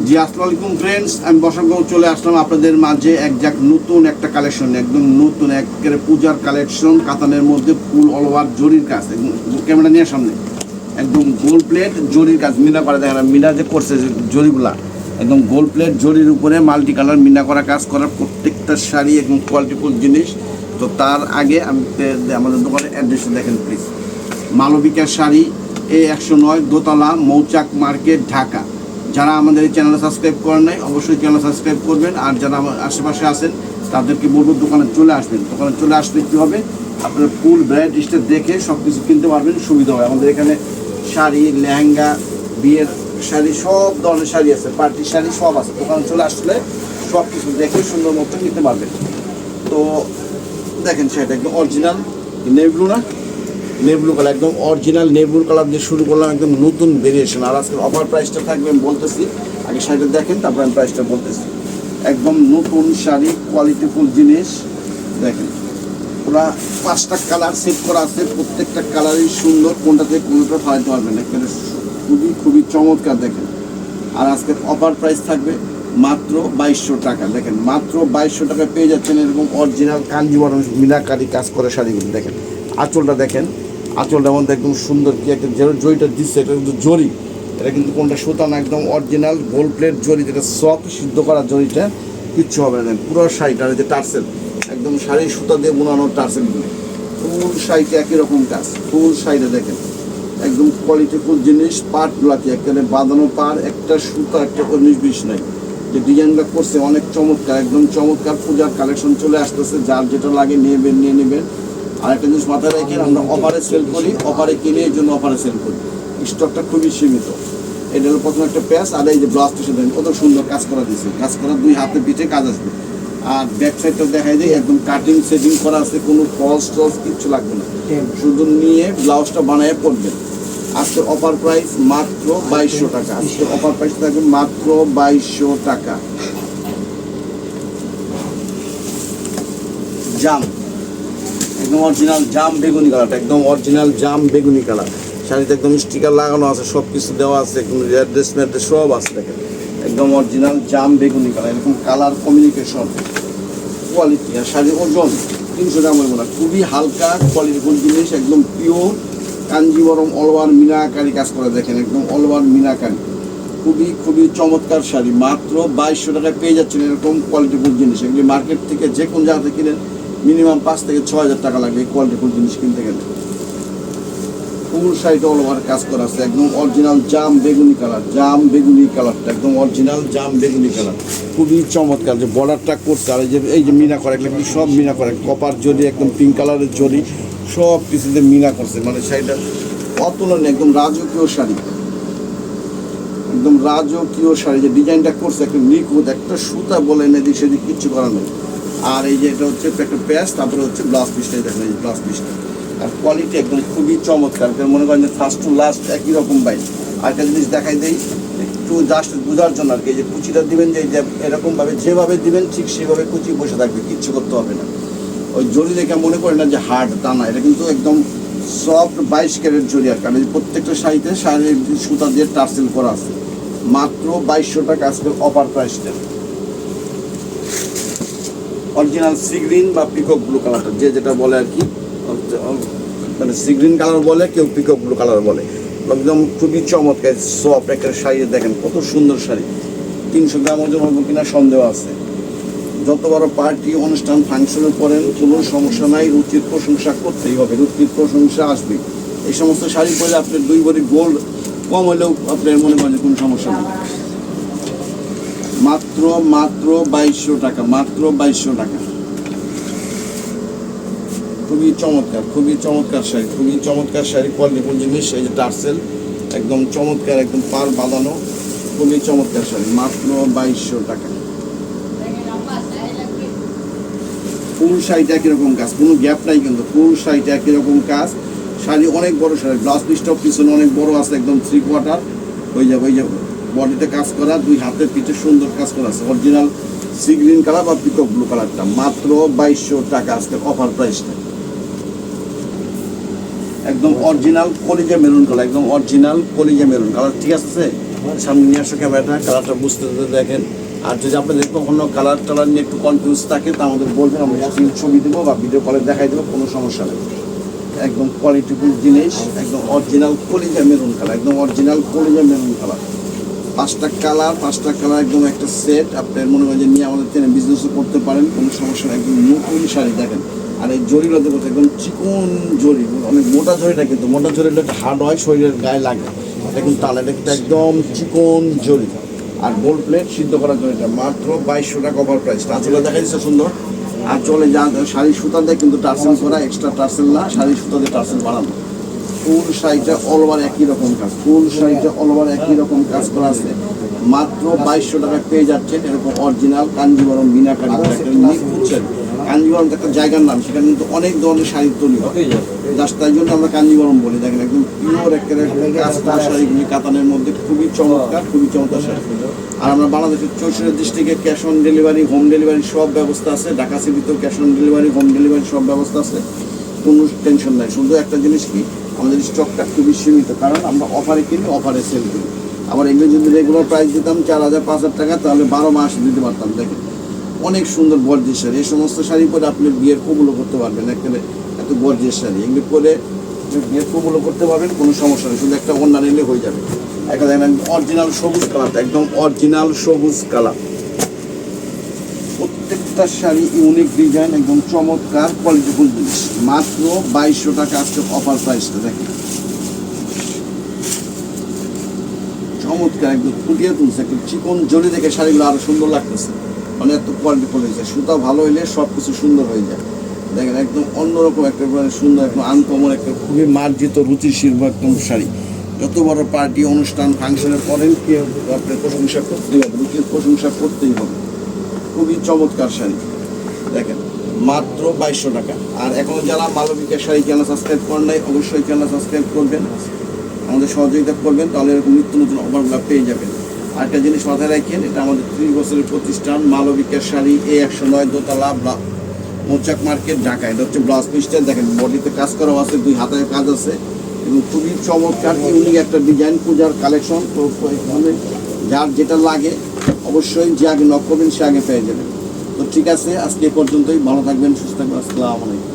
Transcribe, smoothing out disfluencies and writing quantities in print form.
জি আসসালামু আলাইকুম ফ্রেন্ডস, আমি বসাগাঁও চলে আসলাম আপনাদের মাঝে একজাক নতুন একটা কালেকশন, একদম নতুন একেবারে পূজার কালেকশন। কাতানের মধ্যে ফুল অল ওভার জরির কাজ, ক্যামেরা নিয়ে সামনে একদম গোল প্লেট জরির কাজ, মিনা করা। দেখেন মিনা যে করছে জরিগুলা একদম গোল প্লেট জরির উপরে মাল্টি কালার মিনা করা কাজ করার প্রত্যেকটা শাড়ি একদম কোয়ালিটিফুল জিনিস। তো তার আগে আমি আমাদের দোকানের অ্যাড্রেসটা দেখেন প্লিজ। মালবিকা শাড়ি, A109, দোতলা, মৌচাক মার্কেট, ঢাকা। যারা আমাদের এই চ্যানেলে সাবস্ক্রাইব করেন নাই অবশ্যই চ্যানেল সাবস্ক্রাইব করবেন, আর যারা আমার আশেপাশে আছেন তাদেরকে বলবো দোকানে চলে আসবেন। দোকানে চলে আসলে কী হবে, আপনার ফুল ভ্যারাইটিসটা দেখে সব কিছু কিনতে পারবেন, সুবিধা হয়। আমাদের এখানে শাড়ি, লেহেঙ্গা, বিয়ের শাড়ি, সব ধরনের শাড়ি আছে, পার্টি শাড়ি সব আছে। দোকানে চলে আসলে সব কিছু দেখে সুন্দর মতো নিতে পারবেন। তো দেখেন সেটা একদম অরিজিনাল নেভি না, নেভি কালার, একদম অরিজিনাল নেভি কালার দিয়ে শুরু করলাম, একদম নতুন ভেরিয়েশন। আর আজকের অফার প্রাইসটা থাকবে আমি বলতেছি, আগে শাড়িটা দেখেন তারপর আমি প্রাইসটা বলতেছি। একদম নতুন শাড়ি, কোয়ালিটিফুল জিনিস। দেখেন ওরা 5টা কালার সেট করা আছে, প্রত্যেকটা কালারই সুন্দর, কোনটা থেকে কোনটা ফালাইতে পারবেন, এখানে খুবই খুবই চমৎকার। দেখেন আর আজকের অফার প্রাইস থাকবে মাত্র 2200 টাকা। দেখেন মাত্র 2200 টাকা পেয়ে যাচ্ছেন এরকম অরিজিনাল কাঞ্জিবরম মিনাকারি কাজ করে শাড়িগুলো। দেখেন আঁচলটা দেখেন, আঁচলটার মধ্যে একদম সুন্দর কি একটা জরিটা দিচ্ছে, এটা কিন্তু জরি, এটা কিন্তু কোনটা সুতা না, একদম অরিজিনাল গোল্ড প্লেট জরি, যেটা সফট সিদ্ধ করা জরিটা, কিচ্ছু হবে না। পুরো শাড়িটা যে টার্সেল, একদম শাড়ির সুতা দিয়ে বোনানো টার্সেলগুলো, ফুল শাড়িটা একই রকম কাজ, ফুল শাড়িটা দেখেন একদম কোয়ালিটিফুল জিনিস। পাটগুলাতে একেবারে বাঁধানো পার, একটা সুতা একটা 19-20 নাই। যে ডিজাইনটা করছে অনেক চমৎকার, একদম চমৎকার। পূজার কালেকশন চলে আসতেছে, যার যেটা লাগে নিয়ে নেবেন। আর একটা জিনিস মাথায় রেখে আমরা অফারে সেল করি, অফারে কিনে এই জন্য অফারে সেল করি, স্টকটা খুবই সীমিত। এটা হলো প্রথম একটা প্যাচ। আর এই যে ব্লাউজটা সেটা কত সুন্দর কাজ করা দিয়েছে, কাজ করা 2 হাতে পিঠে কাজ আসবে। আর ব্যাক সাইডটা দেখাই যায় একদম কাটিং সেটিং করা আছে, কোনো ফলস টলস কিচ্ছু লাগবে না, শুধু নিয়ে ব্লাউজটা বানিয়ে পড়বেন। আজকের অফার প্রাইস মাত্র 2200 টাকা। আজকের অফার প্রাইস থাকবে মাত্র 2200 টাকা। জাম, একদম অরিজিনাল জাম বেগুনি কালারটা, একদম অরিজিনাল জাম বেগুনি কালার। শাড়িতে একদম স্টিকার লাগানো আছে, সব কিছু দেওয়া আছে, একদম অ্যাড্রেস ম্যাড্রেস সব আছে। দেখেন একদম অরিজিনাল জাম বেগুনি কালার, এরকম কালার কমিউনিকেশন কোয়ালিটি। আর শাড়ির ওজন 300 গ্রাম হইব না, খুবই হালকা কোয়ালিটিফুল জিনিস, একদম pure Kanjeevaram all over meenakari কাজ করে। দেখেন একদম অল ওভার মিনাকারি, খুবই খুবই চমৎকার শাড়ি। মাত্র 2200 টাকায় পেয়ে যাচ্ছেন এরকম কোয়ালিটিফুল জিনিস। এগুলি মার্কেট থেকে যে কোন জায়গা থেকে কিনেন মিনিমাম 5 থেকে 6000 টাকা লাগবে এই কোয়ালিটিফুল জিনিস কিনতে গেলে। ফুল শাড়িটা অল ওভার কাজ করা আছে, একদম অরিজিনাল জাম বেগুনি কালার, জাম বেগুনি কালারটা একদম অরিজিনাল জাম বেগুনি কালার, খুবই চমৎকার। যে বর্ডারটা করছে আর এই যে মিনা করে, এগুলো কিন্তু সব মিনা করে, কপার জরি, একদম পিঙ্ক কালারের জরি, সব কিছুতে মিনা করছে। মানে শাড়িটা অতুলনীয়, একদম রাজকীয় শাড়ি, একদম রাজকীয় শাড়ি। যে ডিজাইনটা করছে একটা নিখুঁত, একটা সুতা বলে না দিক সেদিক কিচ্ছু করা নেই। আর এই যে এটা হচ্ছে একটা প্যাচ, তারপরে হচ্ছে ব্লাউজ পিসটাই দেখেন, এই ব্লাউজ পিসটা। আর কোয়ালিটি একদম খুবই চমৎকার, মনে করেন যে ফার্স্ট টু লাস্ট একই রকম বাইক। আর একটা জিনিস দেখাই দেই একটু জাস্ট বোঝার জন্য আর কি, এই যে কুচিটা দিবেন, যে এরকমভাবে যেভাবে দিবেন ঠিক সেভাবে কুচি বসে থাকবে, কিচ্ছু করতে হবে না। ওই জরি দেখে মনে করেন না যে হার্ড, তা না, এটা কিন্তু একদম সফট 22 ক্যারেট জরি। আর কারণ প্রত্যেকটা শাড়িতে শাড়ির সুতা দিয়ে টার্সেল করা আছে। মাত্র 2200 টাকা আজকে অফার প্রাইসটা। অরিজিনাল সি গ্রিন বা পিকক ব্লু কালারটা, যে যেটা বলে আর কি, মানে সি গ্রিন কালার বলে, কেউ পিকক ব্লু কালার বলে। একদম খুবই চমৎকার সফট একটা শাড়ি। দেখেন কত সুন্দর শাড়ি, 300 গ্রাম ওজন হবে কিনা সন্দেহ আছে। যত বড় পার্টি অনুষ্ঠান ফাংশনে পরেন কোনো সমস্যা নাই, রুচির প্রশংসা করতেই হবে, রুচির প্রশংসা আসবে। এই সমস্ত শাড়ি পরে আপনার 2 ভরি গোল্ড কম হলেও আপনার মনে করেন কোনো সমস্যা নেই। মাত্র 2200 টাকা, মাত্র 2200 টাকা। খুবই চমৎকার, খুবই চমৎকার শাড়ি, খুবই চমৎকার শাড়ি, কোয়ালিটিফুল জিনিস। এই যে টার্সেল একদম চমৎকার, একদম পার বাঁধানো, খুবই চমৎকার শাড়ি, মাত্র 2200 টাকা। ফুল শাড়িটা কীরকম কাজ, কোনো গ্যাপ নাই কিন্তু, ফুল শাড়িটা কীরকম কাজ। শাড়ি অনেক বড় শাড়ি, ব্লাউজ পিসটাও পিছনে অনেক বড় আছে, একদম 3/4 ওই যে বডিতে কাজ করা, 2 হাতের পিঠে সুন্দর কাজ করা আছে। অরিজিনাল সি গ্রিন কালার বা পিকক ব্লু কালারটা, মাত্র 2200 টাকা আজকের অফার প্রাইসটা। একদম অরিজিনাল কলিজা মেরুন কালার, একদম অরিজিনাল কলিজা মেরুন কালার, ঠিক আছে। সামনে নিয়ে আসো ক্যামেরাটা, কালারটা বুঝতে দেখেন। আর যদি আপনাদের কখনো কালার টালার নিয়ে একটু কনফিউজ থাকে তা আমাদের বলবেন, আমরা ছবি দেবো বা ভিডিও কলে দেখাই দেবো, কোনো সমস্যা নেই। একদম কোয়ালিটিফুল জিনিস, একদম অরিজিনাল কলিজা মেরুন কালার, একদম অরিজিনাল কলিজা মেরুন কালার। পাঁচটা কালার একদম একটা সেট। আপনার মনে হয় যে নিয়ে আমাদের ট্রেনে বিজনেসও করতে পারেন, কোনো সমস্যা নেই। একদম নতুন শাড়ি দেখেন। আর এই জরিগুলো দেখো একদম চিকন জরি, অনেক মোটা জরিটা, কিন্তু মোটা জরিটা একটা হার্ড হয়, শরীরের গায়ে লাগে। এটা কিন্তু তাহলে এটা কিন্তু একদম চিকন জরি। আর গোল্ড প্লেট সিদ্ধ করার জন্য এটা মাত্র 2200 টাকা অফার প্রাইস। আঁচলে দেখা দিচ্ছে সুন্দর। আর চলে যা শাড়ির সুতা দিয়ে কিন্তু টার্সেল করা, এক্সট্রা টার্সেল না, শাড়ির সুতা দিয়ে টার্সেল বানানো। ফুল শাড়িটা অল ওভার একই রকম কাজ, ফুল শাড়িটা অল ওভার একই রকম কাজ করা আছে। মাত্র 2200 টাকায় পেয়ে যাচ্ছেন এরকম অরিজিনাল কাঞ্জিবরম মিনাকারি। বুঝছেন, কাঞ্জিবরম একটা জায়গার নাম, সেখানে কিন্তু অনেক ধরনের শাড়ি তৈরি হয়, জাস্ট তাই জন্য আমরা কাঞ্জিবরম বলি। দেখেন একদম পিওর একটা কাজ করা শাড়িগুলি কাতানের মধ্যে খুবই চমৎকার, খুবই চমৎকার শাড়ি। আর আমরা বাংলাদেশের 64 ডিস্ট্রিক্টে cash on delivery, home delivery সব ব্যবস্থা আছে। ঢাকা সিটিতেও cash on delivery, home delivery সব ব্যবস্থা আছে, কোনো টেনশন নাই। শুধু একটা জিনিস কি, আমাদের স্টকটা খুবই সীমিত, কারণ আমরা অফারে কিনি, অফারে সেল করি। আবার এগুলো যদি রেগুলার প্রাইস দিতাম 4000-5000 টাকা, তাহলে 12 মাস দিতে পারতাম। দেখেন অনেক সুন্দর গর্জিয়াস শাড়ি, এই সমস্ত শাড়ি পরে আপনি বিয়ের কবুলও করতে পারবেন। একেবারে এত গর্জিয়াস শাড়ি, এগুলো পরে বিয়ের কবুলও করতে পারবেন, কোনো সমস্যা নেই। শুধু একটা ওড়না নিলে হয়ে যাবে। একটা দেখেন অরিজিনাল সবুজ কালারটা, একদম অরিজিনাল সবুজ কালার। প্রত্যেকটা শাড়ি ইউনিক ডিজাইন, একদম চমৎকার কোয়ালিটিফুল জিনিস। মাত্র 2200 টাকা আজকে অফার প্রাইসটা দেখেন, চমৎকার একদম ফুটিয়ে তুলছে। একটু চিকন জড়ি দেখে শাড়িগুলো আরো সুন্দর লাগতেছে, মানে এত কোয়ালিটিফুল হয়েছে। সুতা ভালো হইলে সব কিছু সুন্দর হয়ে যায়। দেখেন একদম অন্যরকম একটা সুন্দর, একদম আনকমন একটা খুবই মার্জিত রুচিশীল একদম শাড়ি। যত বড় পার্টি, অনুষ্ঠান, ফাংশনে করেন কেউ আপনার প্রশংসা করতেই হবে, রুচির প্রশংসা করতেই হবে। খুবই চমৎকার শাড়ি দেখেন, মাত্র 2200 টাকা। আর এখনো যারা মালবিকের শাড়ি চ্যানেল সাবস্ক্রাইব করেন নাই, অবশ্যই চ্যানেল সাবস্ক্রাইব করবেন, আমাদের সহযোগিতা করবেন, তাহলে এরকম নিত্য নতুন অফারগুলো পেয়ে যাবেন। আরেকটা জিনিস মাথায় রাখেন, এটা আমাদের 30 বছরের প্রতিষ্ঠান মালবিকের শাড়ি, A109 দোতলা, মৌচাক মার্কেট, ঢাকা। এটা হচ্ছে ব্লাউজ পিসটা দেখেন, বডিতে কাজ করা আছে, 2 হাতে কাজ আছে, এবং খুবই চমৎকার ইউনিক একটা ডিজাইন, পূজার কালেকশন। তো এখানে যার যেটা লাগে অবশ্যই যে আগে নক করবেন সে আগে পেয়ে যাবেন। তো ঠিক আছে, আজকে এ পর্যন্তই। ভালো থাকবেন, সুস্থ থাকবেন। আসসালামু আলাইকুম।